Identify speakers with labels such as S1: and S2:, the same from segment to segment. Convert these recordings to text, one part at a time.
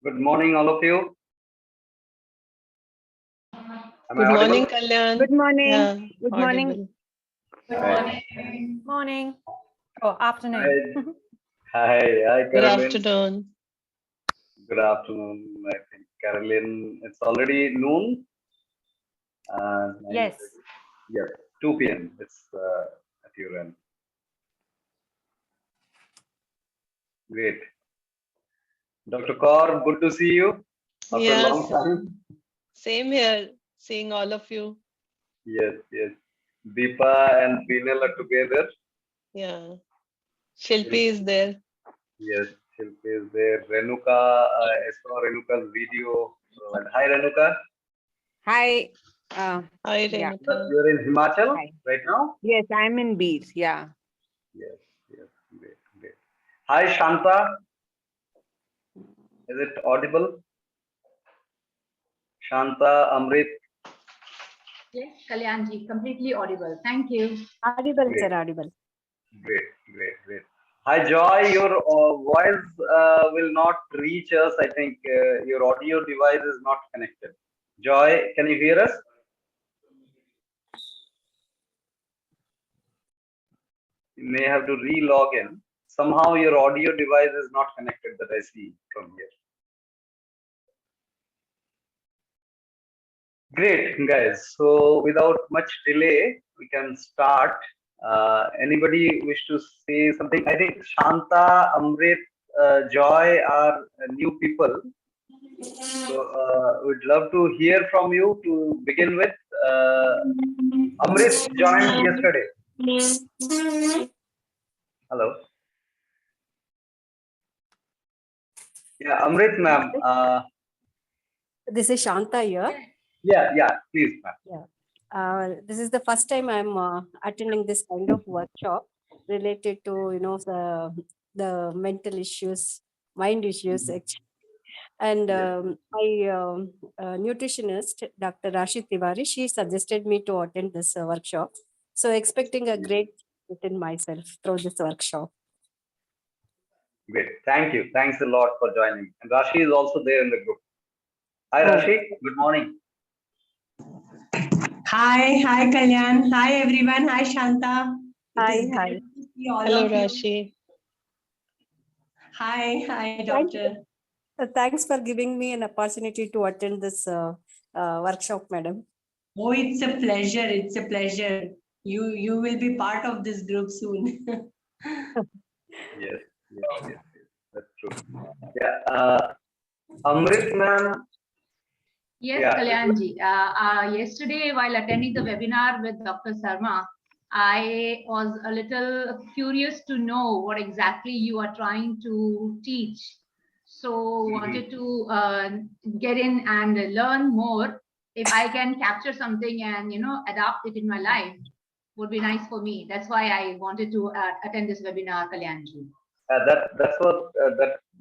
S1: Good morning, all of you. Am I
S2: Good morning,
S1: audible?
S2: Kalyan.
S3: Good morning.
S2: Yeah,
S3: Good morning.
S2: audible.
S4: Good
S1: Right.
S4: morning. Oh, afternoon.
S1: Hi,
S2: Good
S1: Carolyn.
S2: afternoon.
S1: Good afternoon. I think Carolyn, it's already noon.
S4: Yes.
S1: 9:30. Yes, 2 p.m. It's at your end. Great. Dr. Kaur, good to see you after a long
S2: Yes,
S1: time.
S2: same here, seeing all of you.
S1: Yes. Deepa and Peenal are together.
S2: Yeah, Shilpi is there.
S1: Yes, Shilpi is there. Renuka, I saw Renuka's video. And hi, Renuka.
S3: Hi.
S2: Hi,
S3: Yeah.
S2: Renuka.
S1: You're in Himachal
S3: Hi.
S1: right now?
S3: Yes, I'm in Beer. Yeah.
S1: Yes. Great. Hi, Shanta. Is it audible? Shanta, Amrit.
S4: Yes, Kalyanji, completely audible. Thank you.
S3: Audible,
S1: Great.
S3: sir. Audible.
S1: Great. Hi, Joy. Your voice will not reach us. I think your audio device is not connected. Joy, can you hear us? You may have to re-log in. Somehow your audio device is not connected that I see from here. Great, guys. So without much delay, we can start. Anybody wish to say something? I think Shanta, Amrit, Joy are new people. So we'd love to hear from you to begin with. Amrit joined yesterday. Hello. Yeah, Amrit ma'am.
S5: This is Shanta here.
S1: Yeah, please ma'am.
S5: This is the first time I'm attending this kind of workshop related to the mental issues, mind issues actually. And my nutritionist, Dr. Rashid Tiwari, she suggested me to attend this workshop. So expecting a great within myself through this workshop.
S1: Great. Thank you. Thanks a lot for joining. And Rashi is also there in the group. Hi, Rashi. Good morning.
S6: Hi Kalyan. Hi everyone. Hi Shanta.
S5: Hi.
S6: To see all
S2: Hello,
S6: of you.
S2: Rashi.
S6: Hi doctor.
S5: Thanks for giving me an opportunity to attend this workshop, madam.
S6: Oh, it's a pleasure. It's a pleasure. You will be part of this group soon.
S1: Yes. That's true. Yeah. Amrit ma'am.
S4: Yes,
S1: Yeah.
S4: Kalyanji. Yesterday, while attending the webinar with Dr. Sarma, I was a little curious to know what exactly you are trying to teach. So wanted to get in and learn more. If I can capture something and adapt it in my life, would be nice for me. That's why I wanted to attend this webinar, Kalyanji.
S1: That's what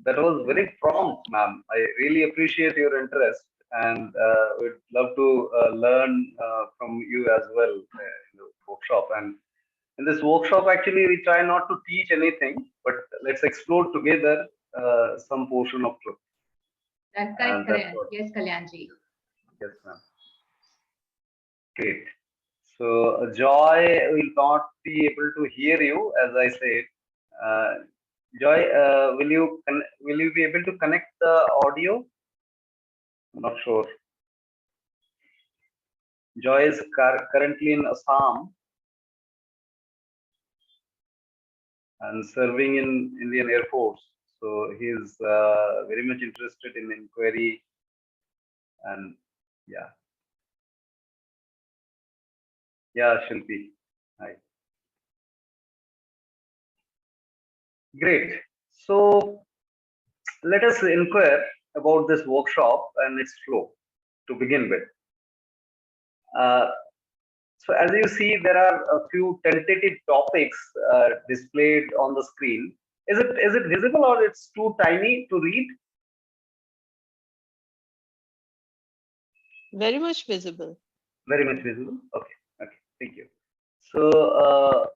S1: that was very prompt, ma'am. I really appreciate your interest, and we'd love to learn from you as well in the workshop. And in this workshop, actually, we try not to teach anything, but let's explore together some portion of truth.
S4: That's
S1: And
S4: correct.
S1: that's what.
S4: Yes, Kalyanji.
S1: Yes, ma'am. Great. So Joy will not be able to hear you, as I said. Uh, Joy, will you be able to connect the audio? I'm not sure. Joy is currently in Assam and serving in Indian Air Force. So he's very much interested in inquiry and yeah. Yeah, Shilpi. Hi. Great. So let us inquire about this workshop and its flow to begin with. So as you see, there are a few tentative topics displayed on the screen. Is it visible or it's too tiny to read?
S2: Very much visible.
S1: Very much visible. Okay. Thank you. So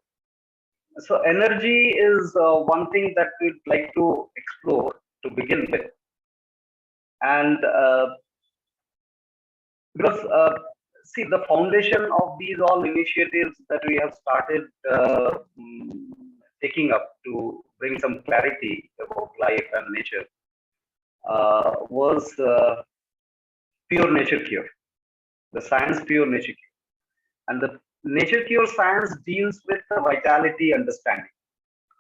S1: so energy is one thing that we'd like to explore to begin with. And because see, the foundation of these all initiatives that we have started taking up to bring some clarity about life and nature was pure nature cure, the science pure nature cure. And the nature cure science deals with the vitality understanding,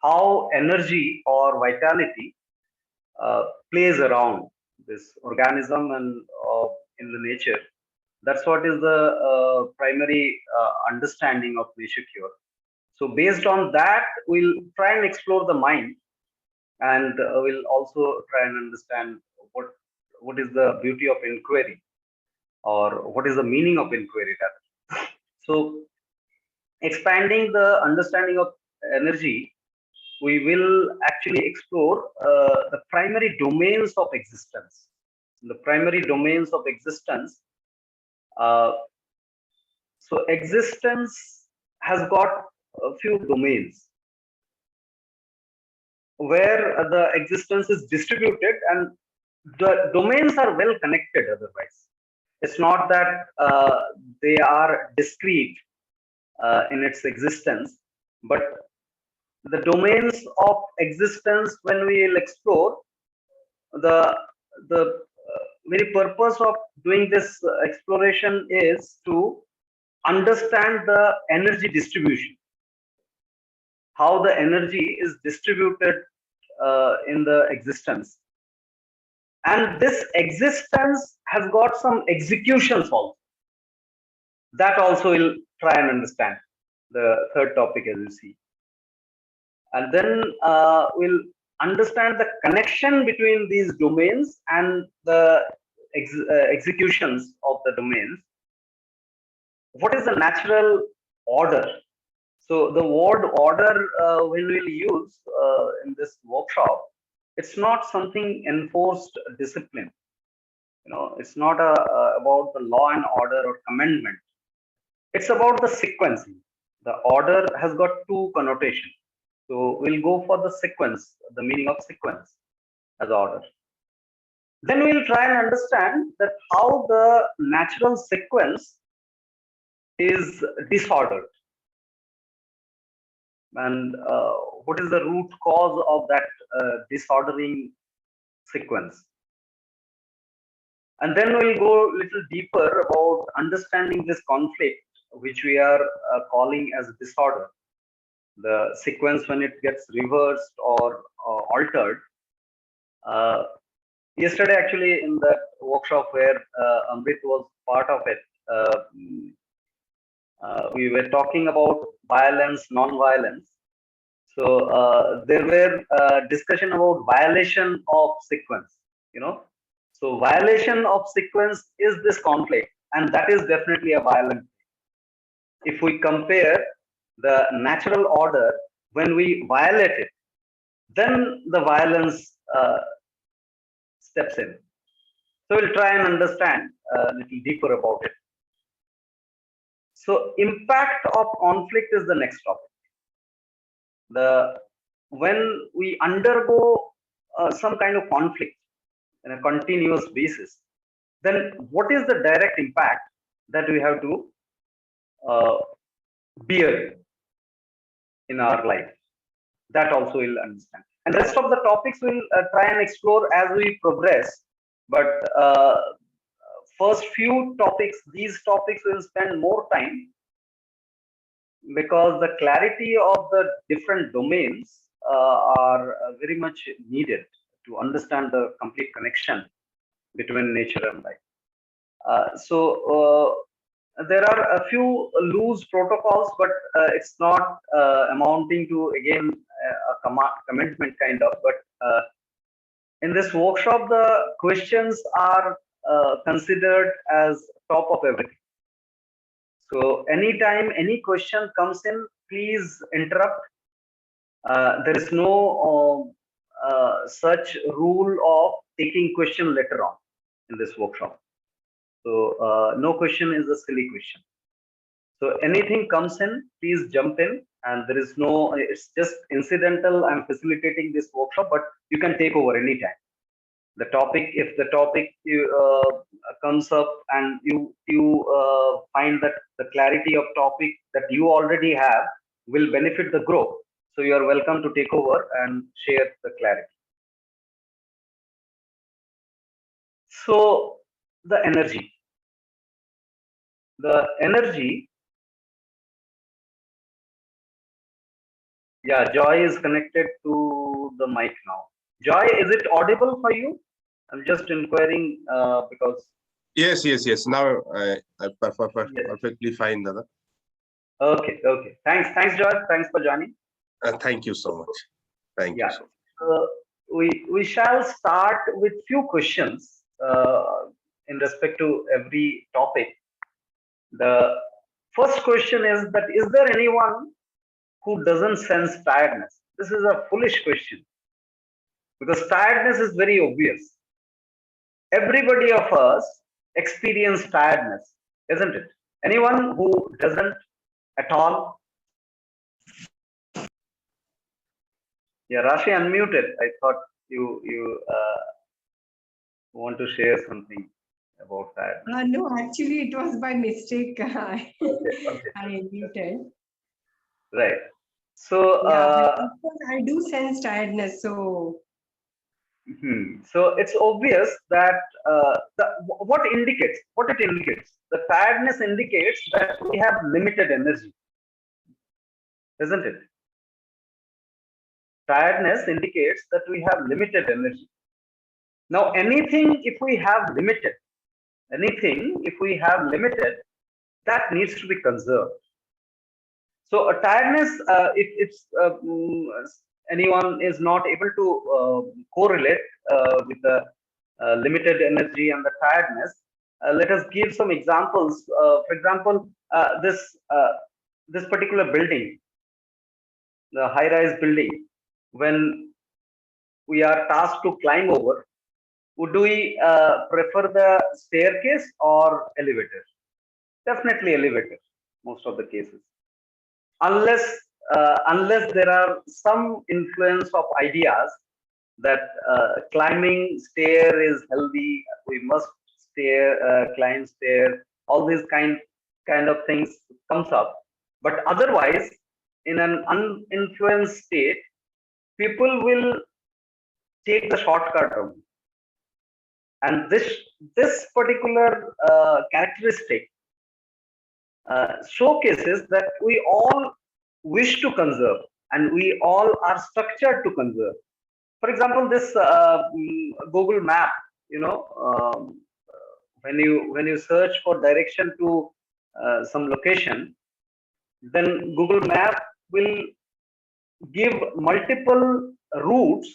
S1: how energy or vitality plays around this organism and in the nature. That's what is the primary understanding of nature cure. So based on that, we'll try and explore the mind, and we'll also try and understand what is the beauty of inquiry, or what is the meaning of inquiry rather. So expanding the understanding of energy, we will actually explore the primary domains of existence. The primary domains of existence. So existence has got a few domains where the existence is distributed, and the domains are well connected otherwise. It's not that they are discrete in its existence, but the domains of existence, when we will explore, the very purpose of doing this exploration is to understand the energy distribution, how the energy is distributed in the existence. And this existence has got some executions also. That also we'll try and understand, the third topic, as you see. And then we'll understand the connection between these domains and the executions of the domains. What is the natural order? So the word order, when we'll use in this workshop, it's not something enforced discipline. You know, it's not about the law and order or commandment. It's about the sequencing. The order has got two connotations. So we'll go for the sequence, the meaning of sequence as order. Then we'll try and understand that how the natural sequence is disordered, and what is the root cause of that disordering sequence. And then we'll go a little deeper about understanding this conflict, which we are calling as disorder. The sequence when it gets reversed or altered. Yesterday, actually, in that workshop where Amrit was part of it, we were talking about violence, non-violence. So there were discussion about violation of sequence, you know. So violation of sequence is this conflict, and that is definitely a violent thing. If we compare the natural order, when we violate it, then the violence steps in. So we'll try and understand a little deeper about it. So impact of conflict is the next topic. When we undergo some kind of conflict in a continuous basis, then what is the direct impact that we have to bear in our life? That also we'll understand. And rest of the topics we'll try and explore as we progress. But first few topics, these topics will spend more time, because the clarity of the different domains are very much needed to understand the complete connection between nature and life. So there are a few loose protocols, but it's not amounting to, again, a commitment kind of. But in this workshop, the questions are considered as top of everything. So anytime any question comes in, please interrupt. There is no such rule of taking question later on in this workshop. So no question is a silly question. So anything comes in, please jump in, and there is no, it's just incidental. I'm facilitating this workshop, but you can take over anytime. The topic, if the topic comes up and you find that the clarity of topic that you already have will benefit the group, so you are welcome to take over and share the clarity. So the energy, yeah, Joy is connected to the mic now. Joy, is it audible for you? I'm just inquiring because.
S7: Yes. Now I perfectly fine, Dada.
S1: Okay. Thanks, Joy. Thanks for joining.
S7: Thank you so much. Thank you so much.
S1: We shall start with few questions in respect to every topic. The first question is that, is there anyone who doesn't sense tiredness? This is a foolish question because tiredness is very obvious. Everybody of us experience tiredness, isn't it? Anyone who doesn't at all? Yeah, Rashi unmuted. I thought you want to share something about that.
S6: No, actually, it was by mistake.
S1: Okay.
S6: I muted.
S1: Right. So,
S6: Yeah, but of course I do sense tiredness. So,
S1: so it's obvious that what it indicates? The tiredness indicates that we have limited energy, isn't it? Tiredness indicates that we have limited energy. Now, anything if we have limited, that needs to be conserved. So a tiredness, if anyone is not able to correlate with the limited energy and the tiredness, let us give some examples. For example, this particular building, the high-rise building, when we are tasked to climb over, do we prefer the staircase or elevator? Definitely elevator, most of the cases. Unless there are some influence of ideas that climbing stair is healthy, we must climb stair, all these kind of things comes up. But otherwise, in an uninfluenced state, people will take the shortcut route. And this particular characteristic showcases that we all wish to conserve and we all are structured to conserve. For example, this Google Map, when you search for direction to some location, then Google Map will give multiple routes,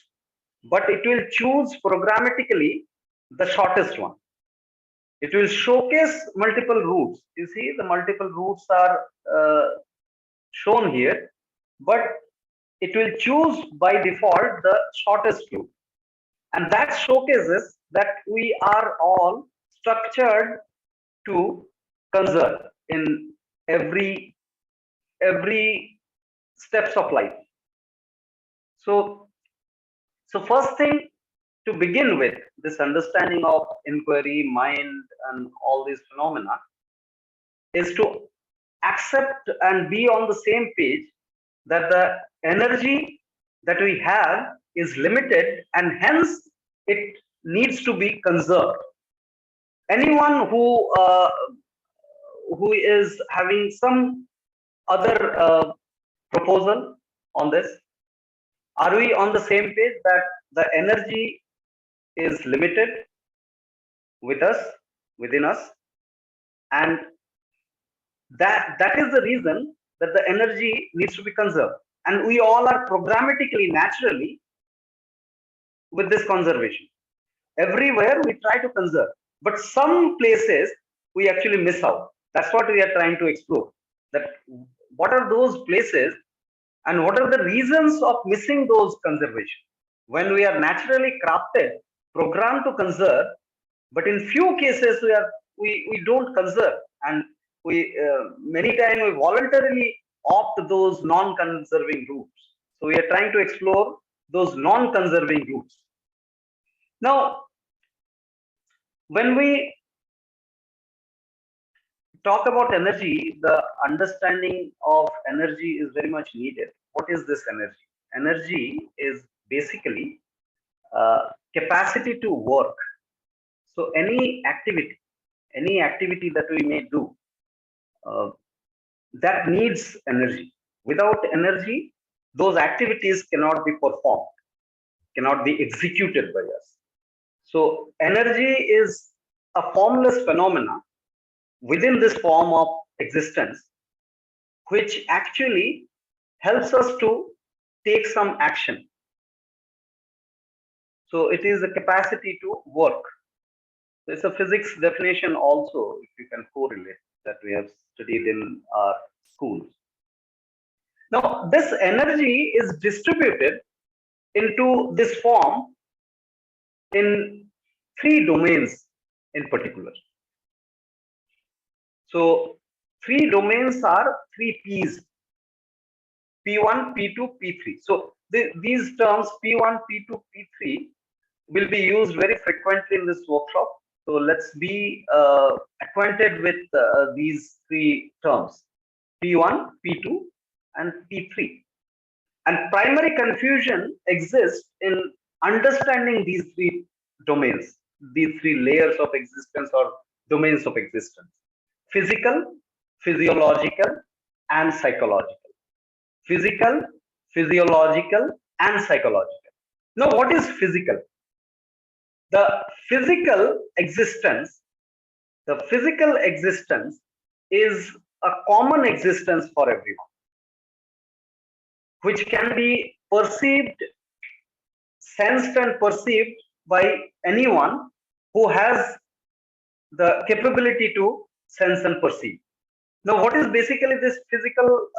S1: but it will choose programmatically the shortest one. It will showcase multiple routes. You see, the multiple routes are shown here, but it will choose by default the shortest route. And that showcases that we are all structured to conserve in every steps of life. So first thing, to begin with, this understanding of inquiry, mind, and all these phenomena is to accept and be on the same page that the energy that we have is limited and hence it needs to be conserved. Anyone who is having some other proposal on this? Are we on the same page that the energy is limited within us, and that is the reason that the energy needs to be conserved, and we all are programmatically, naturally with this conservation. Everywhere we try to conserve, but some places we actually miss out. That's what we are trying to explore, that what are those places and what are the reasons of missing those conservation when we are naturally crafted, programmed to conserve, but in few cases we don't conserve, and we many times we voluntarily opt those non-conserving routes. So we are trying to explore those non-conserving routes. Now, when we talk about energy, the understanding of energy is very much needed. What is this energy? Energy is basically capacity to work. So any activity that we may do that needs energy. Without energy, those activities cannot be performed, cannot be executed by us. So energy is a formless phenomena within this form of existence, which actually helps us to take some action. So it is a capacity to work. There's a physics definition also, if you can correlate, that we have studied in our schools. Now, this energy is distributed into this form in 3 domains in particular. So 3 domains are 3 P's: P1, P2, P3. So these terms P1, P2, P3 will be used very frequently in this workshop. So let's be acquainted with these 3 terms: P1, P2, and P3. And primary confusion exists in understanding these 3 domains, these 3 layers of existence or domains of existence: physical, physiological, and psychological. Physical, physiological, and psychological. Now, what is physical? The physical existence is a common existence for everyone, which can be perceived, sensed and perceived by anyone who has the capability to sense and perceive. Now, what is basically this physical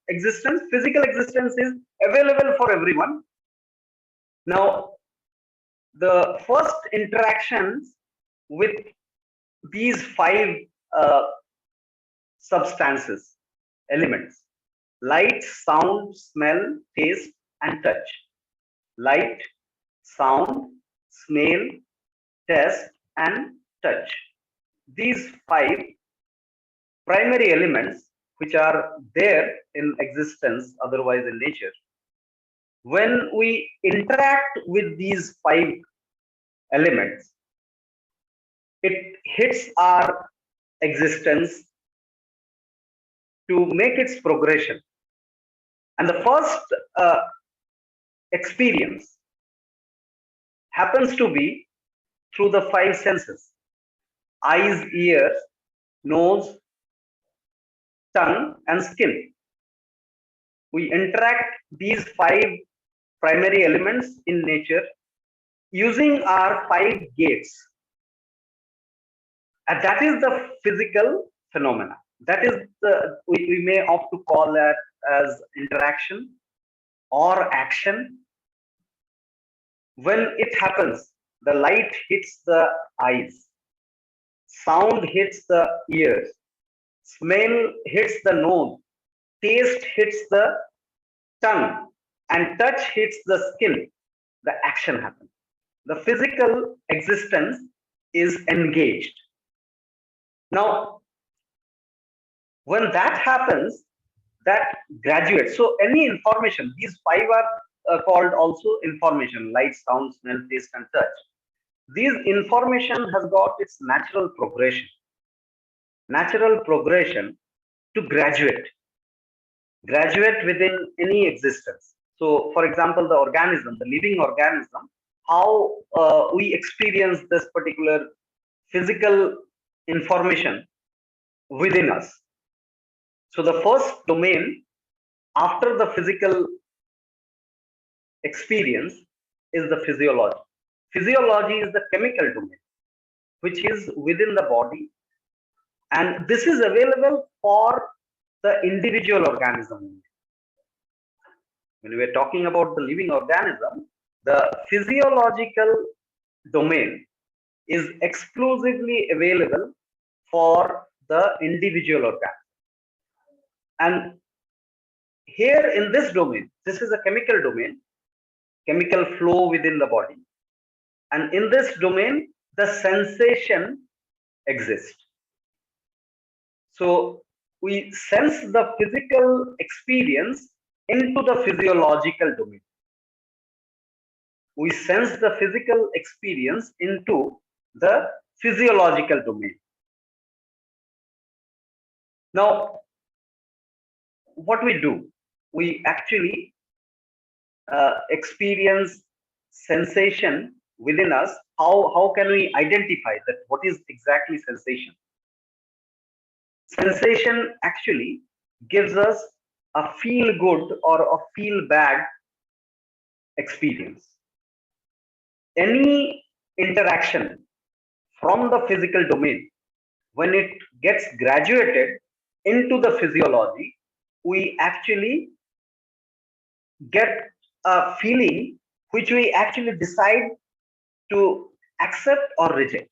S1: existence? Physical existence is available for everyone. Now, the first interactions with these 5 substances, elements: light, sound, smell, taste, and touch. Light, sound, smell, taste, and touch. These 5 primary elements which are there in existence, otherwise in nature, when we interact with these 5 elements, it hits our existence to make its progression. And the first experience happens to be through the 5 senses: eyes, ears, nose, tongue, and skin. We interact these 5 primary elements in nature using our 5 gates. And that is the physical phenomena. That is we may opt to call that as interaction or action. When it happens, the light hits the eyes, sound hits the ears, smell hits the nose, taste hits the tongue, and touch hits the skin. The action happens. The physical existence is engaged. Now, when that happens, that graduates. So any information, these 5 are called also information: light, sound, smell, taste, and touch. These information has got its natural progression to graduate within any existence. So, for example, the organism, the living organism, how we experience this particular physical information within us. So the first domain after the physical experience is the physiology. Physiology is the chemical domain, which is within the body, and this is available for the individual organism. When we are talking about the living organism, the physiological domain is exclusively available for the individual organism. And here in this domain, this is a chemical domain, chemical flow within the body. And in this domain, the sensation exists. So we sense the physical experience into the physiological domain. We sense the physical experience into the physiological domain. Now, what we do, we actually experience sensation within us. How can we identify that what is exactly sensation? Sensation actually gives us a feel good or a feel bad experience. Any interaction from the physical domain, when it gets graduated into the physiology, we actually get a feeling which we actually decide to accept or reject.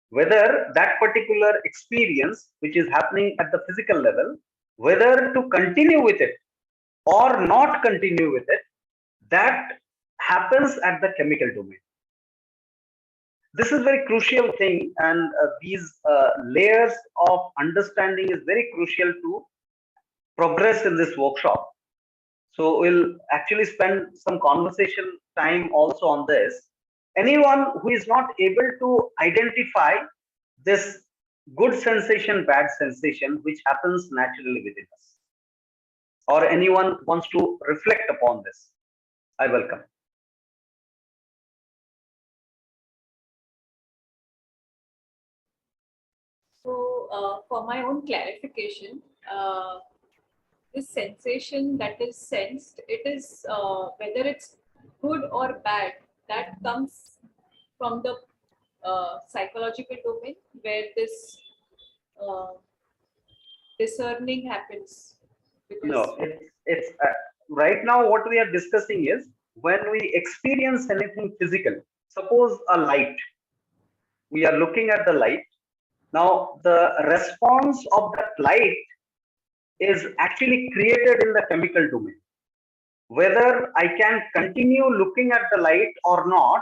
S1: Whether that particular experience which is happening at the physical level, whether to continue with it or not continue with it, that happens at the chemical domain. This is very crucial thing, and these layers of understanding is very crucial to progress in this workshop. So we'll actually spend some conversation time also on this. Anyone who is not able to identify this good sensation, bad sensation, which happens naturally within us, or anyone wants to reflect upon this, I welcome.
S8: So, for my own clarification, this sensation that is sensed, it is whether it's good or bad, that comes from the psychological domain where this discerning happens.
S1: No, it's right now what we are discussing is when we experience anything physical. Suppose a light. We are looking at the light. Now the response of that light is actually created in the chemical domain. Whether I can continue looking at the light or not,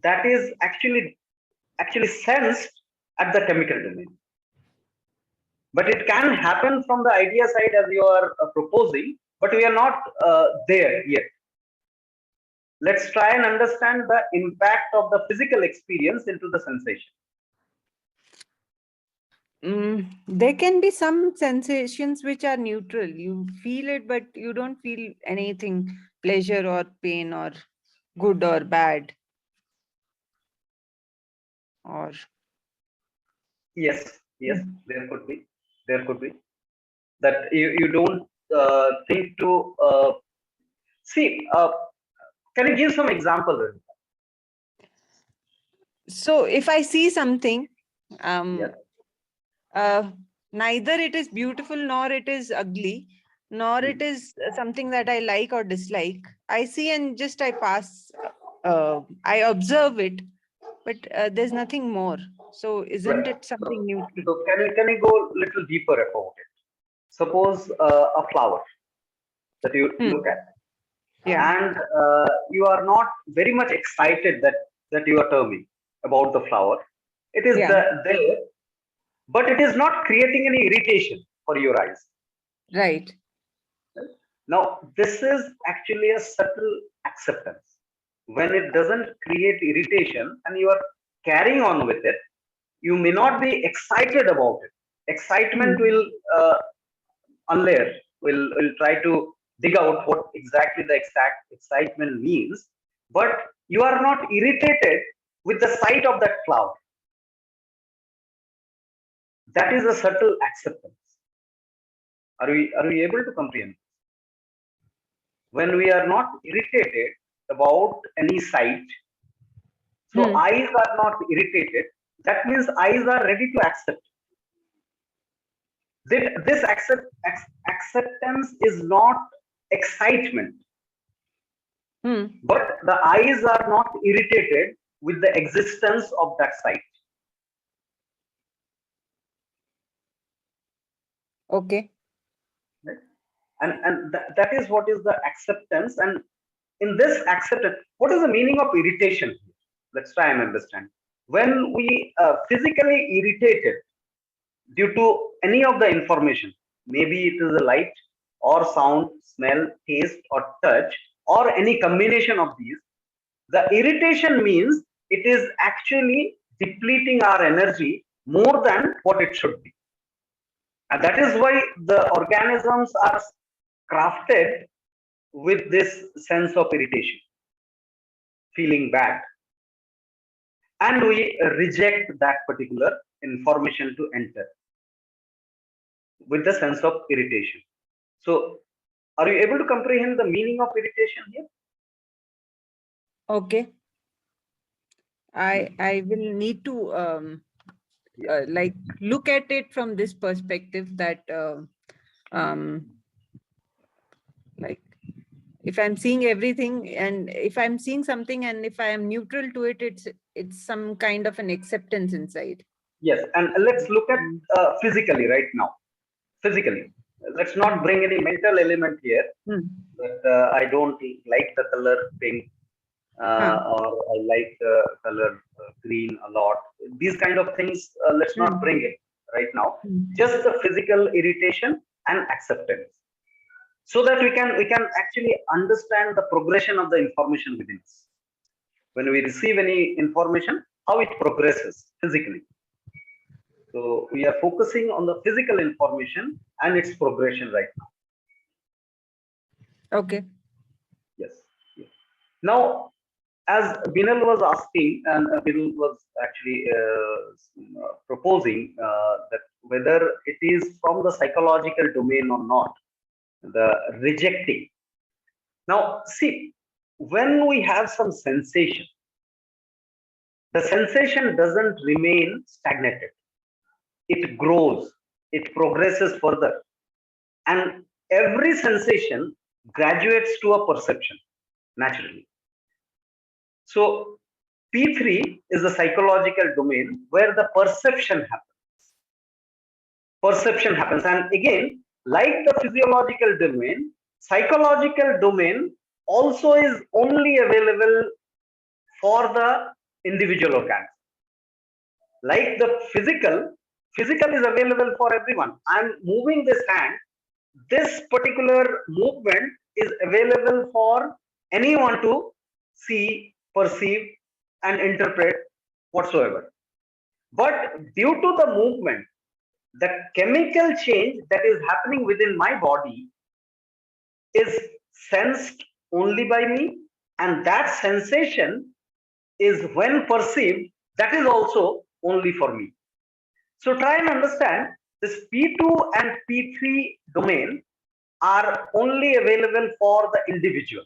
S1: that is actually sensed at the chemical domain. But it can happen from the idea side as you are proposing, but we are not there yet. Let's try and understand the impact of the physical experience into the sensation.
S3: There can be some sensations which are neutral. You feel it, but you don't feel anything, pleasure or pain or good or bad. Or
S1: Yes, there could be. That you don't think to see. Can you give some example?
S3: so if I see something,
S1: Yeah.
S3: neither it is beautiful nor it is ugly, nor it is something that I like or dislike. I see and just I pass. I observe it, but there's nothing more. So isn't
S1: Right.
S3: it something neutral?
S1: So can you go a little deeper about it? Suppose a flower that you look at, and you are not very much excited that you are terming about the flower. It is there, but it is not creating any irritation for your eyes.
S3: Right.
S1: Now, this is actually a subtle acceptance. When it doesn't create irritation and you are carrying on with it, you may not be excited about it. Excitement will unlayer, will try to dig out what exactly the exact excitement means, but you are not irritated with the sight of that cloud. That is a subtle acceptance. Are we able to comprehend? When we are not irritated about any sight, so eyes are not irritated, that means eyes are ready to accept. This acceptance is not excitement, but the eyes are not irritated with the existence of that sight.
S3: Okay.
S1: Right? And that is what is the acceptance. And in this acceptance, what is the meaning of irritation? Let's try and understand. when we physically irritated due to any of the information, maybe it is a light or sound, smell, taste, or touch, or any combination of these, the irritation means it is actually depleting our energy more than what it should be. And that is why the organisms are crafted with this sense of irritation, feeling bad. And we reject that particular information to enter with the sense of irritation. So, are you able to comprehend the meaning of irritation here?
S3: Okay. I will need to like look at it from this perspective that like if I'm seeing everything and if I'm seeing something and if I am neutral to it, it's some kind of an acceptance inside.
S1: Yes, and let's look at physically right now. Physically, let's not bring any mental element here. But I don't like the color pink, or I like the color green a lot. These kind of things, let's not bring it right now. Just the physical irritation and acceptance, so that we can actually understand the progression of the information within us. When we receive any information, how it progresses physically. So we are focusing on the physical information and its progression right now.
S3: Okay.
S1: Yes. Now, as Binal was asking, and Binal was actually proposing that whether it is from the psychological domain or not, the rejecting. Now, see, when we have some sensation, the sensation doesn't remain stagnated. It grows, it progresses further. And every sensation graduates to a perception naturally. So P3 is the psychological domain where the perception happens. Perception happens. And again, like the physiological domain, psychological domain also is only available for the individual organism. Like the physical is available for everyone. I'm moving this hand. This particular movement is available for anyone to see, perceive, and interpret whatsoever. But due to the movement, the chemical change that is happening within my body is sensed only by me, and that sensation is, when perceived, that is also only for me. So try and understand, this P2 and P3 domain are only available for the individual.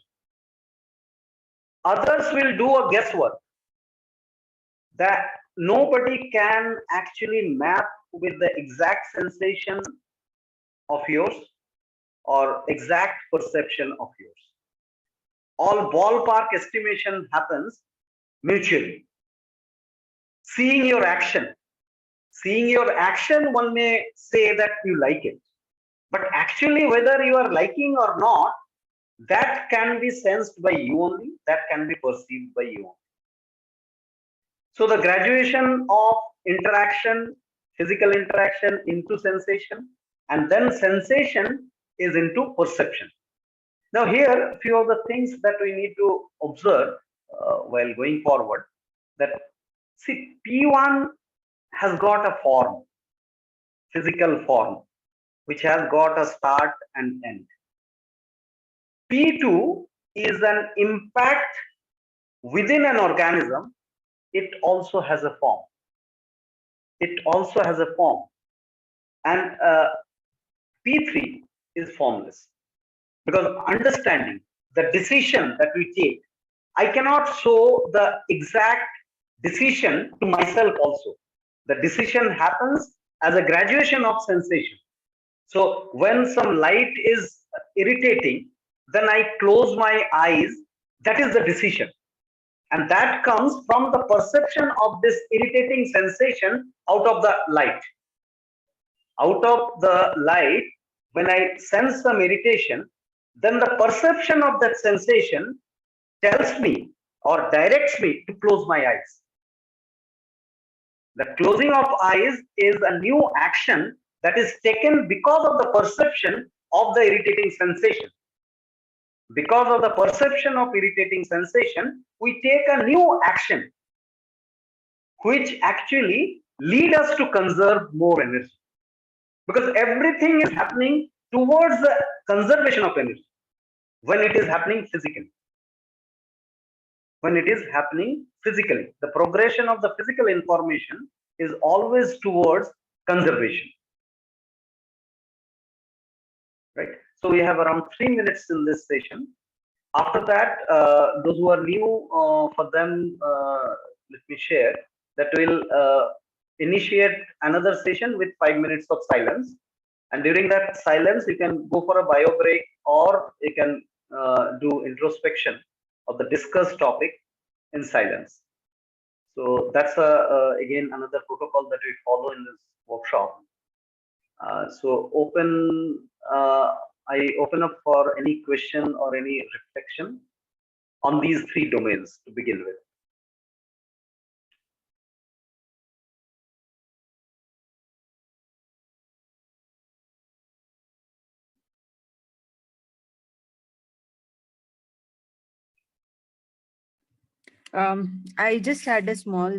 S1: Others will do a guesswork that nobody can actually map with the exact sensation of yours or exact perception of yours. All ballpark estimation happens mutually. Seeing your action, one may say that you like it, but actually whether you are liking or not, that can be sensed by you only, that can be perceived by you only. So the graduation of interaction, physical interaction into sensation, and then sensation is into perception. Now here, a few of the things that we need to observe while going forward, that see, P1 has got a form, physical form, which has got a start and end. P2 is an impact within an organism. It also has a form. And P3 is formless. Because understanding the decision that we take, I cannot show the exact decision to myself also. The decision happens as a graduation of sensation. So when some light is irritating, then I close my eyes. That is the decision. And that comes from the perception of this irritating sensation out of the light. Out of the light, when I sense some irritation, then the perception of that sensation tells me or directs me to close my eyes. The closing of eyes is a new action that is taken because of the perception of the irritating sensation. Because of the perception of irritating sensation, we take a new action which actually lead us to conserve more energy. Because everything is happening towards the conservation of energy when it is happening physically. When it is happening physically, the progression of the physical information is always towards conservation. Right? So we have around 3 minutes in this session. After that, those who are new, for them, let me share that we'll initiate another session with 5 minutes of silence. And during that silence, you can go for a bio break, or you can do introspection of the discussed topic in silence. So that's again another protocol that we follow in this workshop. So I open up for any question or any reflection on these 3 domains to begin with.
S3: I just had a small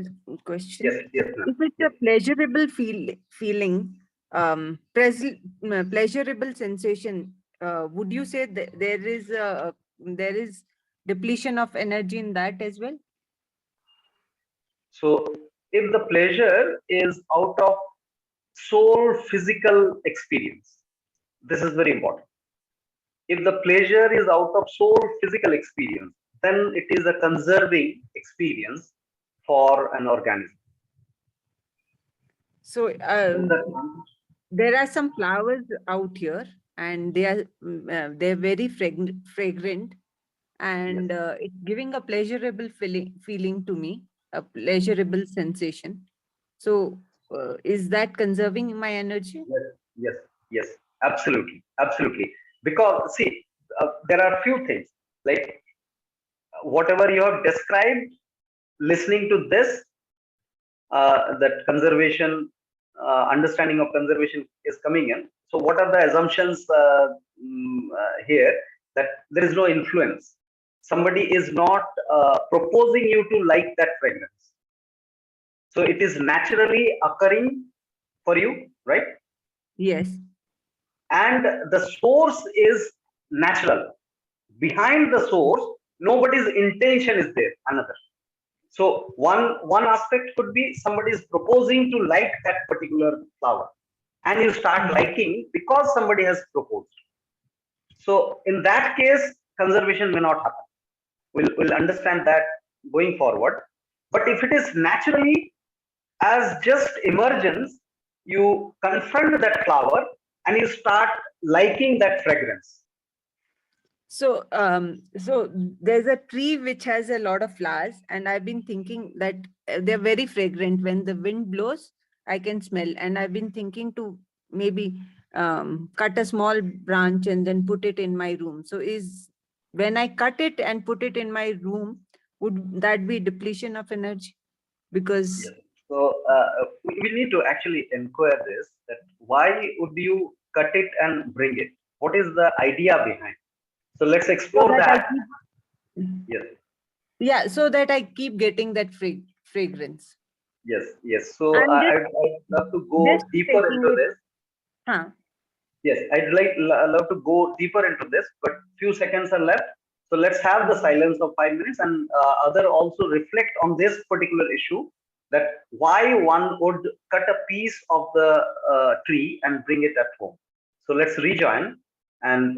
S3: question.
S1: Yes, yes, ma'am.
S3: If it's a pleasurable feeling, pleasurable sensation, would you say that there is depletion of energy in that as well?
S1: So if the pleasure is out of soul physical experience, this is very important. If the pleasure is out of soul physical experience, then it is a conserving experience for an organism.
S3: So there are some flowers out here, and they're very fragrant, and it's giving a pleasurable feeling to me, a pleasurable sensation. So is that conserving my energy?
S1: Yes, absolutely. Because see, there are few things, like whatever you have described, listening to this, that conservation, understanding of conservation is coming in. So what are the assumptions here? That there is no influence. Somebody is not proposing you to like that fragrance. So it is naturally occurring for you, right?
S3: Yes.
S1: And the source is natural. Behind the source, nobody's intention is there. Another. So one aspect could be somebody is proposing to like that particular flower, and you start liking because somebody has proposed. So in that case, conservation may not happen. We'll understand that going forward. But if it is naturally as just emergence, you confront that flower and you start liking that fragrance.
S3: So so there's a tree which has a lot of flowers, and I've been thinking that they're very fragrant. When the wind blows, I can smell, and I've been thinking to maybe cut a small branch and then put it in my room. So when I cut it and put it in my room, would that be depletion of energy? Because
S1: so we need to actually inquire this, that why would you cut it and bring it? What is the idea behind? So let's explore that. Yes.
S3: Yeah, so that I keep getting that fragrance.
S1: Yes. So I'd love to go deeper into this.
S3: Huh.
S1: Yes, I'd love to go deeper into this, but few seconds are left. So let's have the silence of 5 minutes, and other also reflect on this particular issue, that why one would cut a piece of the tree and bring it at home. So let's rejoin and